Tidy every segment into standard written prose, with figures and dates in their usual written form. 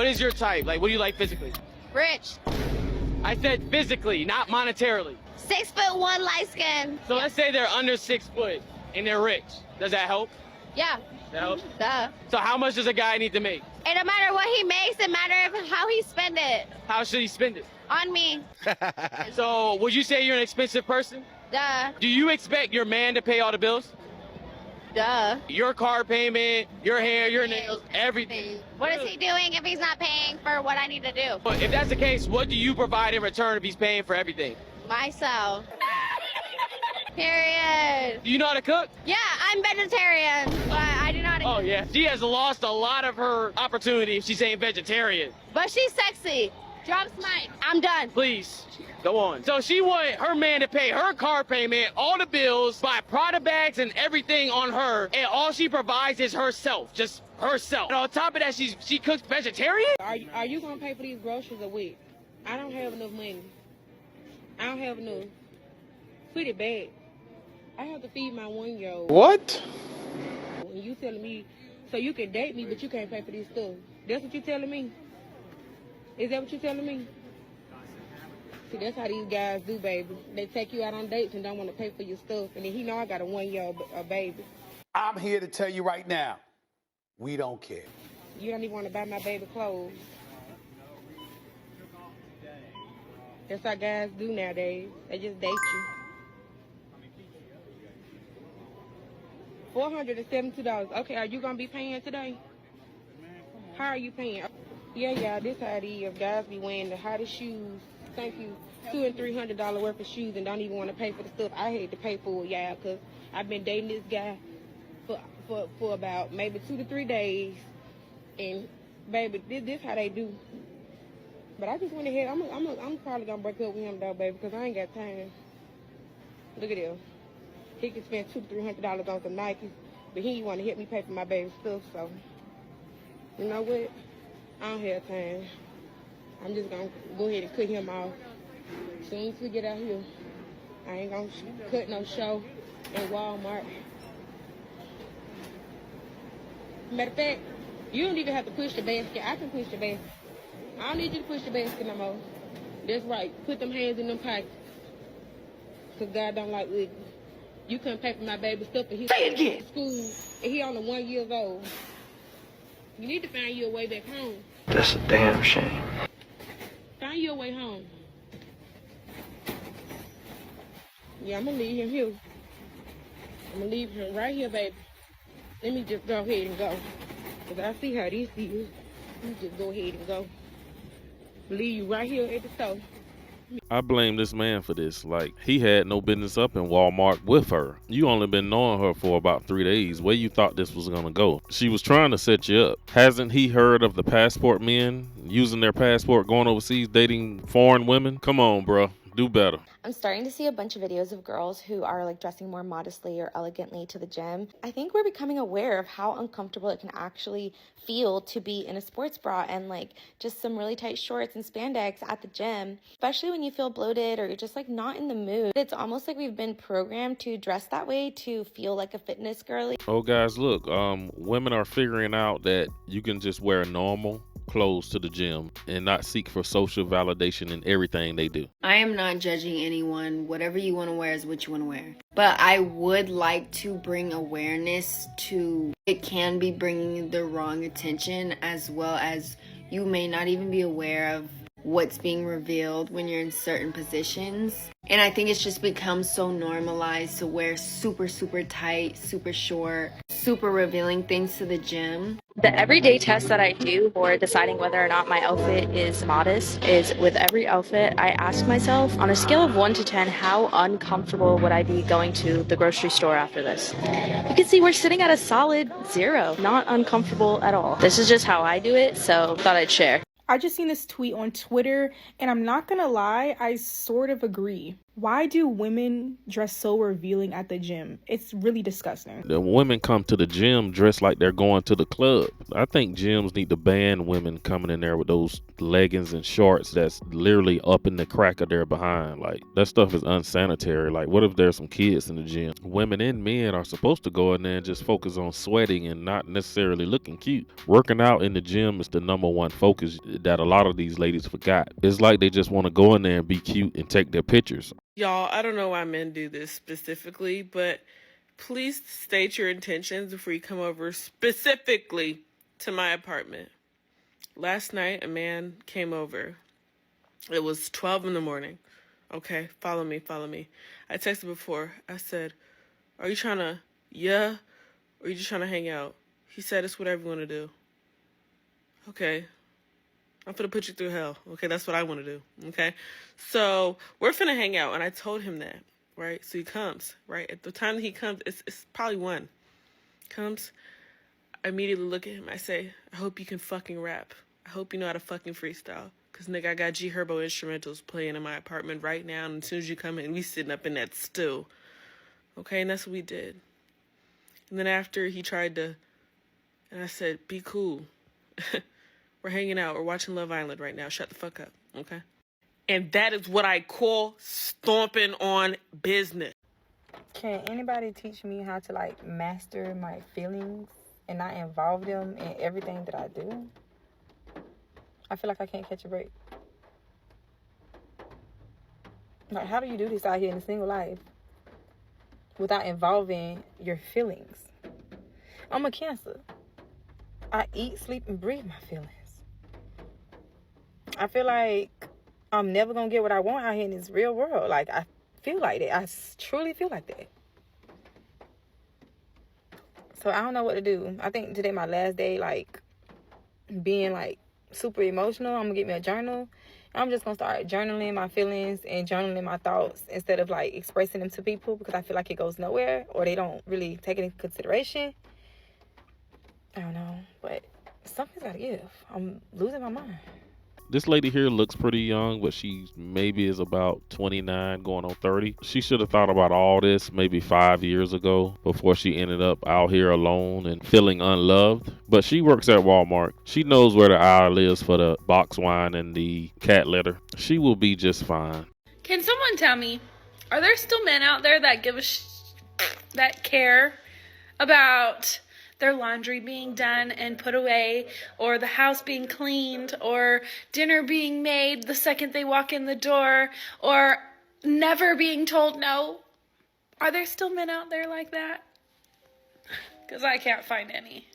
What is your type? Like, what do you like physically? Rich. I said physically, not monetarily. 6'1", light skin. So let's say they're under 6 foot and they're rich. Does that help? Yeah. That helps? Duh. So how much does a guy need to make? It don't matter what he makes, it matters how he spend it. How should he spend it? On me. So would you say you're an expensive person? Duh. Do you expect your man to pay all the bills? Duh. Your car payment, your hair, your nails, everything. What is he doing if he's not paying for what I need to do? But if that's the case, what do you provide in return if he's paying for everything? Myself. Period. Do you know how to cook? Yeah, I'm vegetarian, but I do not. Oh yeah, she has lost a lot of her opportunity if she's saying vegetarian. But she's sexy. Drops mic. I'm done. Please, go on. So she want her man to pay her car payment, all the bills, buy Prada bags and everything on her, and all she provides is herself, just herself. And on top of that, she cooks vegetarian? Are you gonna pay for these groceries a week? I don't have enough money. I don't have enough. Put it back. I have to feed my 1-year-old. What? And you telling me so you can date me, but you can't pay for these stuff? That's what you telling me? Is that what you telling me? See, that's how these guys do, baby. They take you out on dates and don't want to pay for your stuff, and then he know I got a 1-year-old baby. I'm here to tell you right now, we don't care. You don't even want to buy my baby clothes. That's how guys do nowadays. They just date you. $472. Okay, are you gonna be paying today? How are you paying? Yeah, this how it is. Guys be wearing the hottest shoes. Thank you. $200 and $300 worth of shoes and don't even want to pay for the stuff I hate to pay for, yeah, because I've been dating this guy for about maybe 2 to 3 days, and baby, this how they do. But I just went ahead. I'm probably gonna break up with him though, baby, because I ain't got time. Look at this. He could spend $200 to $300 on some Nikes, but he want to help me pay for my baby stuff. So, you know what? I don't have time. I'm just gonna go ahead and cut him off. As soon as we get out here, I ain't gonna cut no show in Walmart. Matter of fact, you don't even have to push the basket. I can push the basket. I don't need you to push the basket no more. That's right. Put them hands in them pockets. Because God don't like ugly. You couldn't pay for my baby stuff, and he's in school, and he only 1 year old. You need to find your way back home. That's a damn shame. Find your way home. Yeah, I'm gonna leave him here. I'm gonna leave him right here, baby. Let me just go ahead and go. Because I see how this is. You just go ahead and go. Leave you right here at the store. I blame this man for this. Like, he had no business up in Walmart with her. You only been knowing her for about 3 days. Where you thought this was gonna go? She was trying to set you up. Hasn't he heard of the passport men using their passport, going overseas, dating foreign women? Come on, bro. Do better. I'm starting to see a bunch of videos of girls who are like dressing more modestly or elegantly to the gym. I think we're becoming aware of how uncomfortable it can actually feel to be in a sports bra and like just some really tight shorts and spandex at the gym, especially when you feel bloated or you're just like not in the mood. It's almost like we've been programmed to dress that way to feel like a fitness girly. Oh, guys, look, women are figuring out that you can just wear normal clothes to the gym and not seek for social validation in everything they do. I am not judging anyone. Whatever you want to wear is what you want to wear. But I would like to bring awareness to it can be bringing the wrong attention, as well as you may not even be aware of what's being revealed when you're in certain positions. And I think it's just become so normalized to wear super tight, super short, super revealing things to the gym. The everyday test that I do for deciding whether or not my outfit is modest is with every outfit, I ask myself on a scale of 1 to 10, how uncomfortable would I be going to the grocery store after this? You can see we're sitting at a solid 0, not uncomfortable at all. This is just how I do it, so thought I'd share. I just seen this tweet on Twitter, and I'm not gonna lie, I sort of agree. Why do women dress so revealing at the gym? It's really disgusting. The women come to the gym dressed like they're going to the club. I think gyms need to ban women coming in there with those leggings and shorts that's literally up in the crack of their behind. Like, that stuff is unsanitary. Like, what if there's some kids in the gym? Women and men are supposed to go in there and just focus on sweating and not necessarily looking cute. Working out in the gym is the number one focus that a lot of these ladies forgot. It's like they just want to go in there and be cute and take their pictures. Y'all, I don't know why men do this specifically, but please state your intentions before you come over specifically to my apartment. Last night, a man came over. It was 12 in the morning. Okay, follow me. I texted before. I said, are you trying to, or are you just trying to hang out? He said, it's whatever you want to do. Okay. I'm finna put you through hell. Okay, that's what I want to do. Okay? So, we're finna hang out, and I told him that, right? So he comes, right? At the time that he comes, it's probably 1. Comes, I immediately look at him. I say, I hope you can fucking rap. I hope you know how to fucking freestyle. Because, nigga, I got G Herbo instrumentals playing in my apartment right now, and as soon as you come in, we sitting up in that stew. Okay, and that's what we did. And then after he tried to, and I said, be cool. We're hanging out. We're watching Love Island right now. Shut the fuck up, okay? And that is what I call stomping on business. Can anybody teach me how to, like, master my feelings and not involve them in everything that I do? I feel like I can't catch a break. Like, how do you do this out here in a single life without involving your feelings? I'm a Cancer. I eat, sleep, and breathe my feelings. I feel like I'm never going to get what I want out here in this real world. Like, I feel like that. I truly feel like that. So, I don't know what to do. I think today my last day, like, being, like, super emotional. I'm going to get me a journal. I'm just going to start journaling my feelings and journaling my thoughts instead of, like, expressing them to people because I feel like it goes nowhere or they don't really take it into consideration. I don't know, but something's got to give. I'm losing my mind. This lady here looks pretty young, but she maybe is about 29 going on 30. She should have thought about all this maybe 5 years ago before she ended up out here alone and feeling unloved. But she works at Walmart. She knows where the aisle is for the box wine and the cat litter. She will be just fine. Can someone tell me, are there still men out there that give that care about their laundry being done and put away, or the house being cleaned, or dinner being made the second they walk in the door, or never being told no? Are there still men out there like that? Because I can't find any.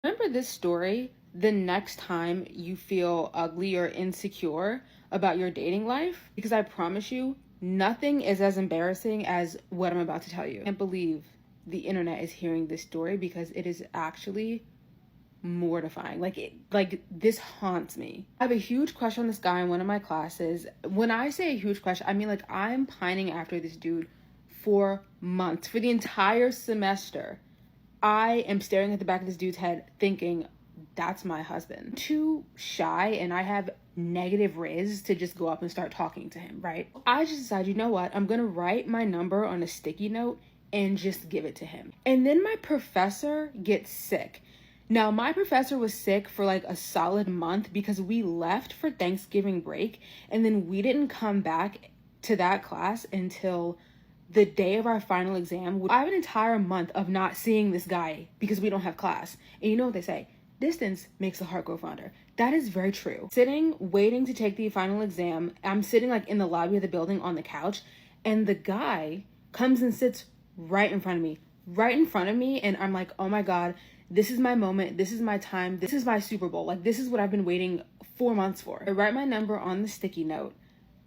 Remember this story the next time you feel ugly or insecure about your dating life, because I promise you, nothing is as embarrassing as what I'm about to tell you. I can't believe the internet is hearing this story because it is actually mortifying. Like this haunts me. I have a huge crush on this guy in one of my classes. When I say a huge crush, I mean like I'm pining after this dude for months, for the entire semester. I am staring at the back of this dude's head thinking, that's my husband. Too shy and I have negative riz to just go up and start talking to him, right? I just decided, you know what? I'm gonna write my number on a sticky note and just give it to him. And then my professor gets sick. Now, my professor was sick for like a solid month because we left for Thanksgiving break and then we didn't come back to that class until the day of our final exam. I have an entire month of not seeing this guy because we don't have class. And you know what they say? Distance makes the heart grow fonder. That is very true. Sitting, waiting to take the final exam, I'm sitting like in the lobby of the building on the couch, and the guy comes and sits right in front of me, and I'm like, oh my God, this is my moment, this is my time, this is my Super Bowl. Like, this is what I've been waiting 4 months for. I write my number on the sticky note.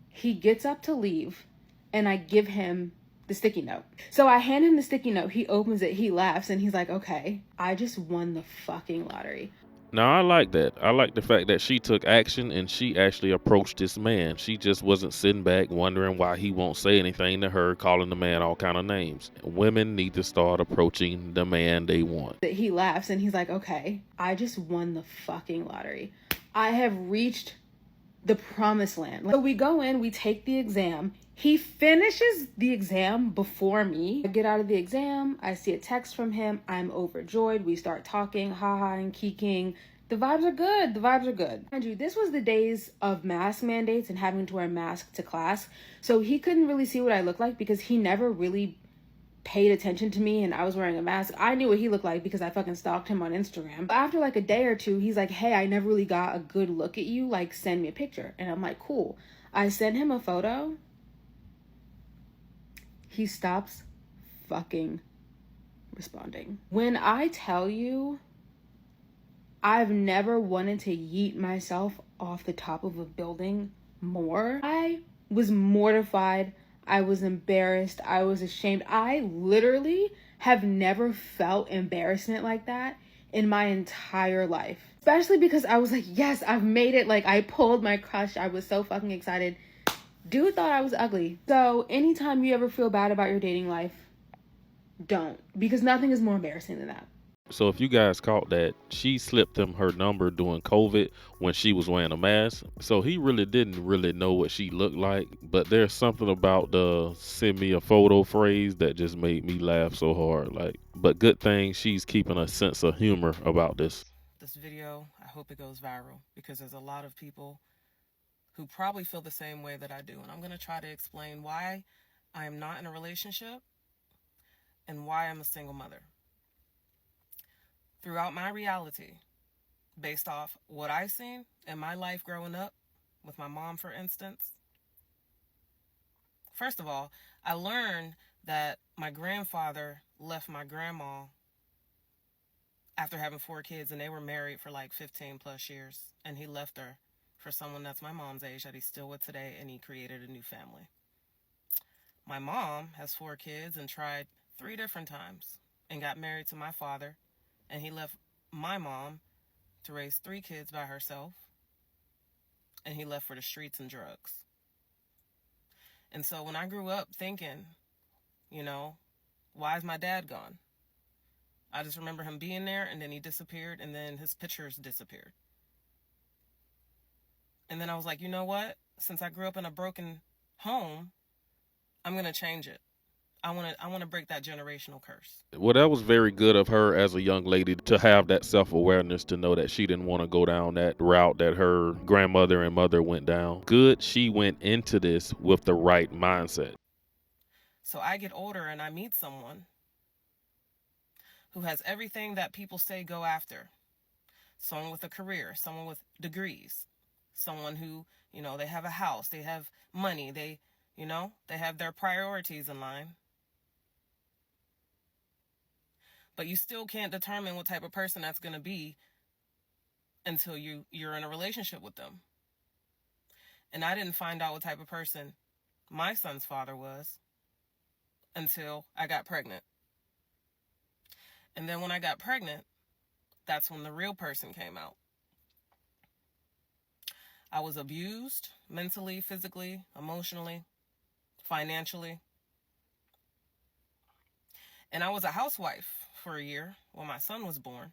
He gets up to leave, and I give him the sticky note. So I hand him the sticky note, he opens it, he laughs, and he's like, okay, I just won the fucking lottery. Now, I like that. I like the fact that she took action and she actually approached this man. She just wasn't sitting back wondering why he won't say anything to her, calling the man all kind of names. Women need to start approaching the man they want. That he laughs and he's like, okay, I just won the fucking lottery. I have reached the promised land. So we go in, we take the exam. He finishes the exam before me. I get out of the exam, I see a text from him, I'm overjoyed. We start talking, haha and kiking. The vibes are good, the vibes are good. Mind you, this was the days of mask mandates and having to wear a mask to class. So he couldn't really see what I looked like because he never really paid attention to me and I was wearing a mask. I knew what he looked like because I fucking stalked him on Instagram. After like a day or two, he's like, hey, I never really got a good look at you. Like, send me a picture. And I'm like, cool. I send him a photo. He stops fucking responding. When I tell you, I've never wanted to yeet myself off the top of a building more. I was mortified. I was embarrassed. I was ashamed. I literally have never felt embarrassment like that in my entire life. Especially because I was like, yes, I've made it. Like, I pulled my crush. I was so fucking excited. Dude thought I was ugly. So anytime you ever feel bad about your dating life, don't. Because nothing is more embarrassing than that. So if you guys caught that, she slipped him her number during COVID when she was wearing a mask. So he really didn't really know what she looked like. But there's something about the send me a photo phrase that just made me laugh so hard. But good thing she's keeping a sense of humor about this. This video, I hope it goes viral because there's a lot of people who probably feel the same way that I do. And I'm going to try to explain why I am not in a relationship and why I'm a single mother. Throughout my reality, based off what I've seen in my life growing up, with my mom, for instance, first of all, I learned that my grandfather left my grandma after having 4 kids, and they were married for like 15 plus years, and he left her for someone that's my mom's age that he's still with today, and he created a new family. My mom has 4 kids and tried 3 different times and got married to my father, and he left my mom to raise 3 kids by herself, and he left for the streets and drugs. And so when I grew up thinking, you know, why is my dad gone? I just remember him being there, and then he disappeared, and then his pictures disappeared. And then I was like, you know what? Since I grew up in a broken home, I'm going to change it. I want to break that generational curse. Well, that was very good of her as a young lady to have that self-awareness to know that she didn't want to go down that route that her grandmother and mother went down. Good, she went into this with the right mindset. So I get older and I meet someone who has everything that people say go after. Someone with a career, someone with degrees, someone who, you know, they have a house, they have money, they have their priorities in line. But you still can't determine what type of person that's going to be until you're in a relationship with them. And I didn't find out what type of person my son's father was until I got pregnant. And then when I got pregnant, that's when the real person came out. I was abused mentally, physically, emotionally, financially. And I was a housewife for a year when my son was born.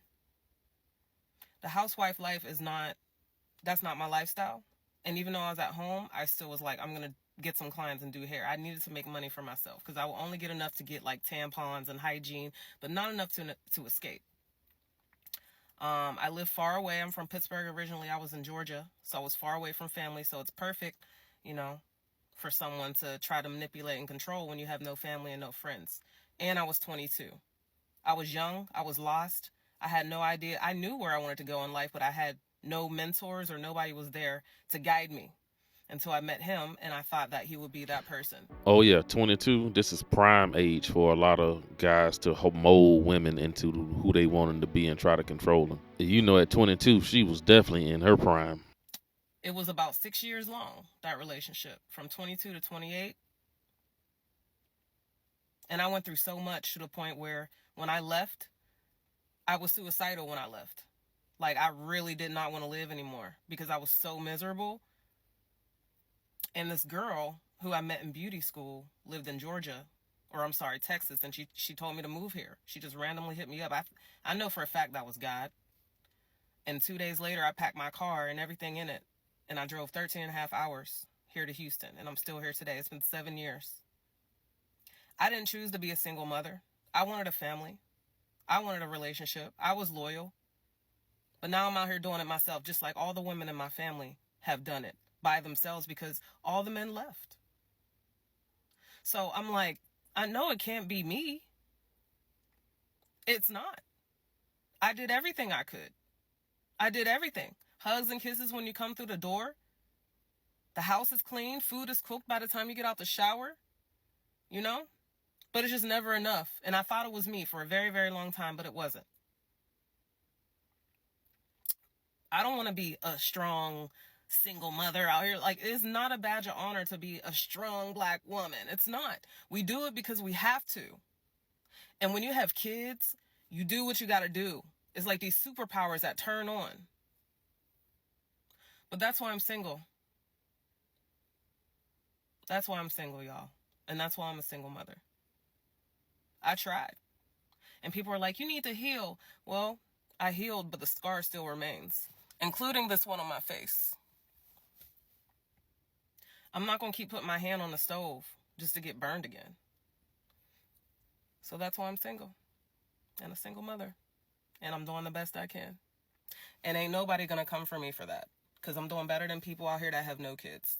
The housewife life that's not my lifestyle. And even though I was at home, I still was like, I'm going to get some clients and do hair. I needed to make money for myself because I will only get enough to get like tampons and hygiene, but not enough to escape. I live far away. I'm from Pittsburgh originally. I was in Georgia, so I was far away from family. So it's perfect, for someone to try to manipulate and control when you have no family and no friends. And I was 22. I was young. I was lost. I had no idea. I knew where I wanted to go in life, but I had no mentors or nobody was there to guide me until I met him, and I thought that he would be that person. Oh yeah, 22, this is prime age for a lot of guys to mold women into who they want them to be and try to control them. At 22, she was definitely in her prime. It was about 6 years long, that relationship, from 22 to 28. And I went through so much to the point where when I left, I was suicidal when I left. Like, I really did not want to live anymore because I was so miserable. And this girl who I met in beauty school lived in Georgia, or I'm sorry, Texas, and she told me to move here. She just randomly hit me up. I know for a fact that was God. And 2 days later, I packed my car and everything in it, and I drove 13 and a half hours here to Houston, and I'm still here today. It's been 7 years. I didn't choose to be a single mother. I wanted a family. I wanted a relationship. I was loyal. But now I'm out here doing it myself, just like all the women in my family have done it by themselves because all the men left. So I'm like, I know it can't be me. It's not. I did everything I could. I did everything. Hugs and kisses when you come through the door. The house is clean. Food is cooked by the time you get out the shower. You know? But it's just never enough. And I thought it was me for a very, very long time, but it wasn't. I don't want to be a strong single mother out here. Like, it's not a badge of honor to be a strong black woman. It's not. We do it because we have to. And when you have kids, you do what you got to do. It's like these superpowers that turn on. But that's why I'm single. That's why I'm single, y'all. And that's why I'm a single mother. I tried. And people are like, you need to heal. Well, I healed, but the scar still remains, including this one on my face. I'm not going to keep putting my hand on the stove just to get burned again. So that's why I'm single and a single mother. And I'm doing the best I can. And ain't nobody going to come for me for that because I'm doing better than people out here that have no kids.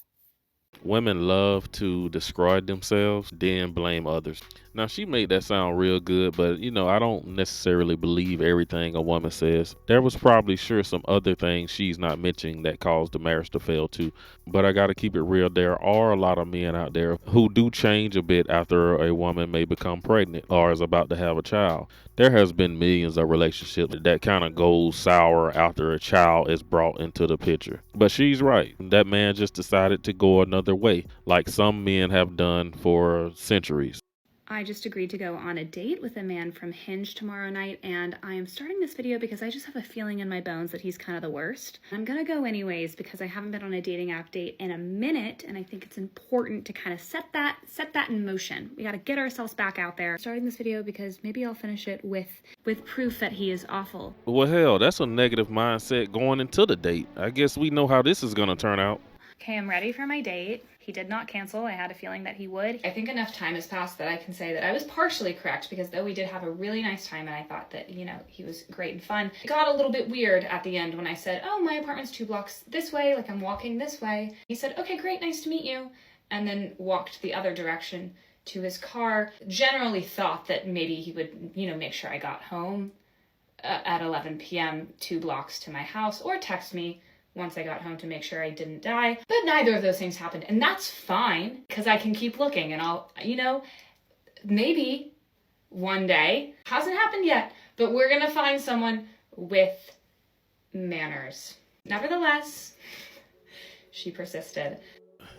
Women love to describe themselves, then blame others. Now, she made that sound real good, but, you know, I don't necessarily believe everything a woman says. There was probably sure some other things she's not mentioning that caused the marriage to fail too. But I got to keep it real. There are a lot of men out there who do change a bit after a woman may become pregnant or is about to have a child. There has been millions of relationships that kind of goes sour after a child is brought into the picture. But she's right. That man just decided to go another way, like some men have done for centuries. I just agreed to go on a date with a man from Hinge tomorrow night, and I am starting this video because I just have a feeling in my bones that he's kind of the worst. I'm gonna go anyways because I haven't been on a dating app date in a minute, and I think it's important to kind of set that in motion. We gotta get ourselves back out there. Starting this video because maybe I'll finish it with proof that he is awful. Well, hell, that's a negative mindset going into the date. I guess we know how this is gonna turn out. Okay, I'm ready for my date. He did not cancel. I had a feeling that he would. I think enough time has passed that I can say that I was partially correct because though we did have a really nice time and I thought that, you know, he was great and fun, it got a little bit weird at the end when I said, oh, my apartment's 2 blocks this way, like I'm walking this way. He said, okay, great, nice to meet you, and then walked the other direction to his car. Generally thought that maybe he would, you know, make sure I got home at 11 p.m. 2 blocks to my house or text me once I got home to make sure I didn't die. But neither of those things happened. And that's fine because I can keep looking and I'll, you know, maybe one day, hasn't happened yet, but we're gonna find someone with manners. Nevertheless, she persisted.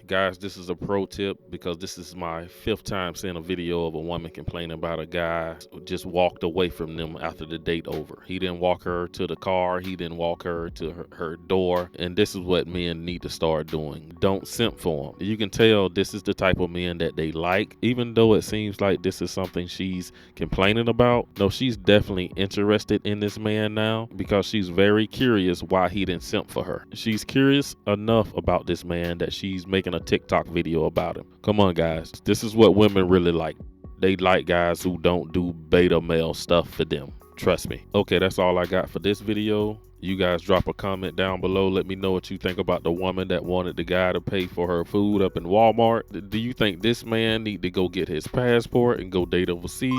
Guys, this is a pro tip because this is my 5th time seeing a video of a woman complaining about a guy who just walked away from them after the date over. He didn't walk her to the car. He didn't walk her to her door. And this is what men need to start doing. Don't simp for them. You can tell this is the type of men that they like, even though it seems like this is something she's complaining about. No, she's definitely interested in this man now because she's very curious why he didn't simp for her. She's curious enough about this man that she's making a TikTok video about him. Come on, guys. This is what women really like. They like guys who don't do beta male stuff for them. Trust me. Okay, that's all I got for this video. You guys drop a comment down below. Let me know what you think about the woman that wanted the guy to pay for her food up in Walmart. Do you think this man need to go get his passport and go date overseas?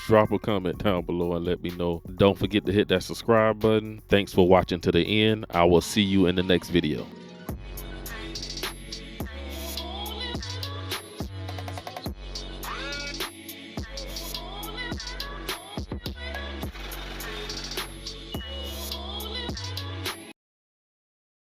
Drop a comment down below and let me know. Don't forget to hit that subscribe button. Thanks for watching to the end. I will see you in the next video.